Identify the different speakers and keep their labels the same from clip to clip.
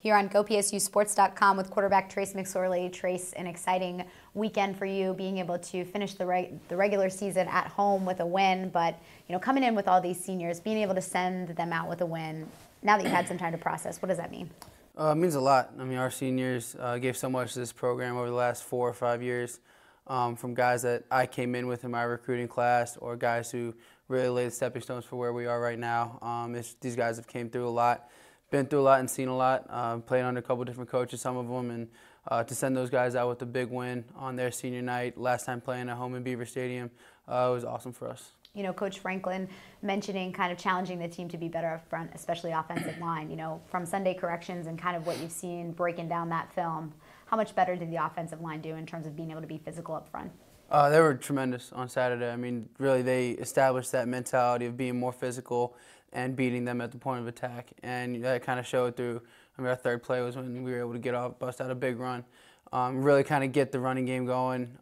Speaker 1: Here on GoPSUSports.com with quarterback Trace McSorley. Trace, an exciting weekend for you, being able to finish the regular season at home with a win, but coming in with all these seniors, being able to send them out with a win. Now that you've had some time to process, what does that mean?
Speaker 2: It means a lot. I mean, our seniors gave so much to this program over the last 4 or 5 years, from guys that I came in with in my recruiting class, or guys who really laid the stepping stones for where we are right now. These guys have came through a lot. Been through a lot and seen a lot, played under a couple different coaches, some of them, and to send those guys out with a big win on their senior night, last time playing at home in Beaver Stadium, it was awesome for us.
Speaker 1: Coach Franklin mentioning kind of challenging the team to be better up front, especially offensive line. From Sunday corrections and kind of what you've seen breaking down that film, how much better did the offensive line do in terms of being able to be physical up front?
Speaker 2: They were tremendous on Saturday. I mean, really, they established that mentality of being more physical and beating them at the point of attack, and that kind of showed through. I mean, our third play was when we were able to bust out a big run, really kind of get the running game going,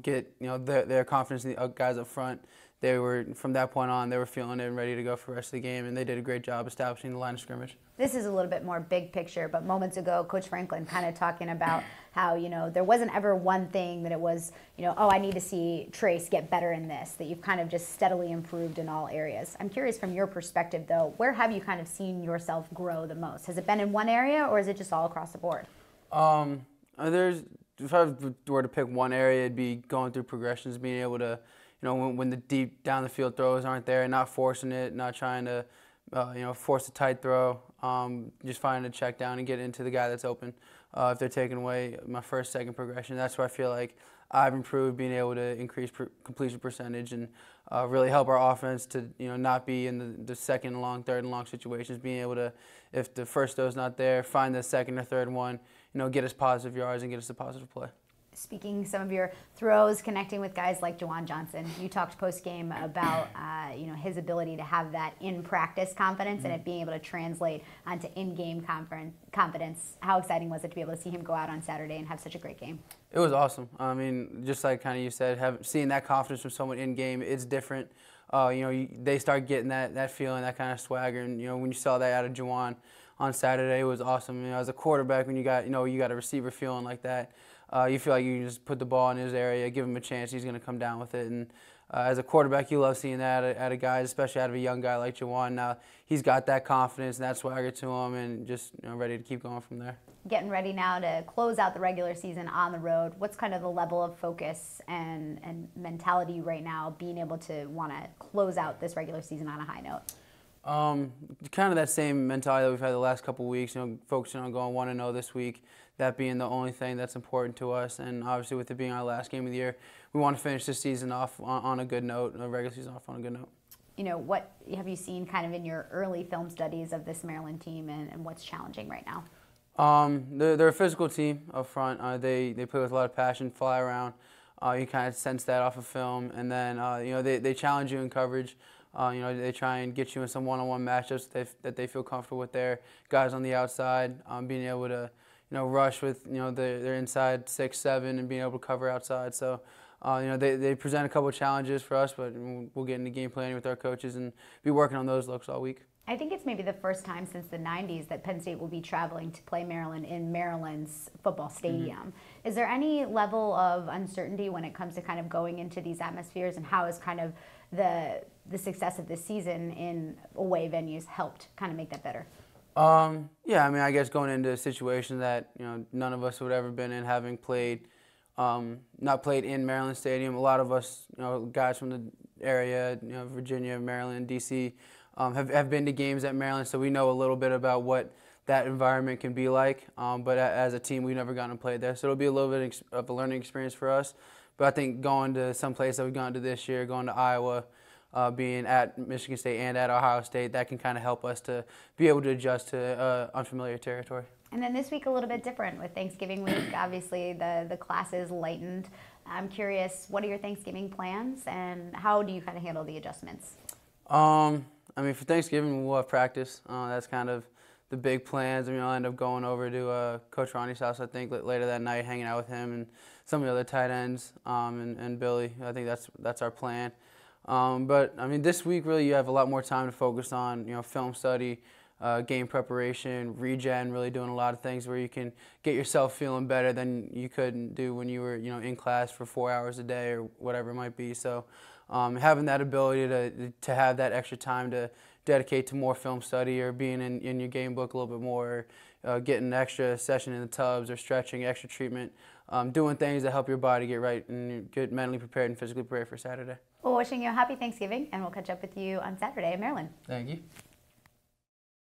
Speaker 2: get their confidence in the guys up front. They were, from that point on, they were feeling it and ready to go for the rest of the game, and they did a great job establishing the line of scrimmage.
Speaker 1: This is a little bit more big picture, but moments ago, Coach Franklin kind of talking about how, there wasn't ever one thing that it was, oh, I need to see Trace get better in this, that you've kind of just steadily improved in all areas. I'm curious from your perspective, though, where have you kind of seen yourself grow the most? Has it been in one area, or is it just all across the board?
Speaker 2: If I were to pick one area, it'd be going through progressions, being able to, when the deep down the field throws aren't there, not forcing it, not trying to, force a tight throw, just finding a check down and get into the guy that's open. If they're taking away my first, second progression, that's where I feel like I've improved, being able to increase completion percentage and really help our offense to, not be in the second and long, third and long situations, being able to, if the first throw's not there, find the second or third one, get us positive yards and get us a positive play.
Speaker 1: Speaking some of your throws, connecting with guys like Juwan Johnson, you talked post-game about his ability to have that in-practice confidence and it being able to translate onto in-game confidence. How exciting was it to be able to see him go out on Saturday and have such a great game?
Speaker 2: It was awesome. I mean, just like kind of you said, seeing that confidence from someone in-game, it's different. They start getting that feeling, that kind of swagger, and when you saw that out of Juwan on Saturday, it was awesome. As a quarterback, when you got a receiver feeling like that, you feel like you can just put the ball in his area, give him a chance, he's going to come down with it. And as a quarterback, you love seeing that out of guys, especially out of a young guy like Juwan. Now he's got that confidence and that swagger to him, and just ready to keep going from there.
Speaker 1: Getting ready now to close out the regular season on the road. What's kind of the level of focus and mentality right now, being able to want to close out this regular season on a high note?
Speaker 2: Kind of that same mentality that we've had the last couple of weeks, focusing on going 1-0 this week, that being the only thing that's important to us. And obviously with it being our last game of the year, we want to finish this season off on a good note, the regular season off on a good note.
Speaker 1: What have you seen kind of in your early film studies of this Maryland team, and what's challenging right now?
Speaker 2: They're a physical team up front. They play with a lot of passion, fly around. You kind of sense that off of film. And then, they challenge you in coverage. They try and get you in some one-on-one matchups that they feel comfortable with their guys on the outside, being able to, rush with, their inside 6, 7, and being able to cover outside. So, they present a couple of challenges for us, but we'll get into game planning with our coaches and be working on those looks all week.
Speaker 1: I think it's maybe the first time since the 90s that Penn State will be traveling to play Maryland in Maryland's football stadium. Mm-hmm. Is there any level of uncertainty when it comes to kind of going into these atmospheres, and how is kind of the success of this season in away venues helped kind of make that better?
Speaker 2: Yeah, I mean, I guess going into a situation that none of us would ever been in, having played, not played in Maryland Stadium. A lot of us, guys from the area, Virginia, Maryland, DC, have been to games at Maryland, so we know a little bit about what that environment can be like. But as a team, we've never gotten to play there, so it'll be a little bit of a learning experience for us. But I think going to some place that we've gone to this year, going to Iowa, being at Michigan State and at Ohio State, that can kind of help us to be able to adjust to unfamiliar territory.
Speaker 1: And then this week a little bit different with Thanksgiving week. Obviously the classes lightened. I'm curious, what are your Thanksgiving plans, and how do you kind of handle the adjustments?
Speaker 2: I mean, for Thanksgiving we'll have practice. That's kind of the big plans. I mean, I'll end up going over to Coach Ronnie's house, I think, later that night, hanging out with him and some of the other tight ends and Billy. I think that's our plan. But I mean, this week really you have a lot more time to focus on film study, game preparation, regen, really doing a lot of things where you can get yourself feeling better than you could do when you were, in class for 4 hours a day or whatever it might be. So having that ability to have that extra time to dedicate to more film study or being in your game book a little bit more, getting an extra session in the tubs or stretching, extra treatment, doing things that help your body get right and get mentally prepared and physically prepared for Saturday.
Speaker 1: Well, wishing you a happy Thanksgiving, and we'll catch up with you on Saturday in Maryland.
Speaker 2: Thank you.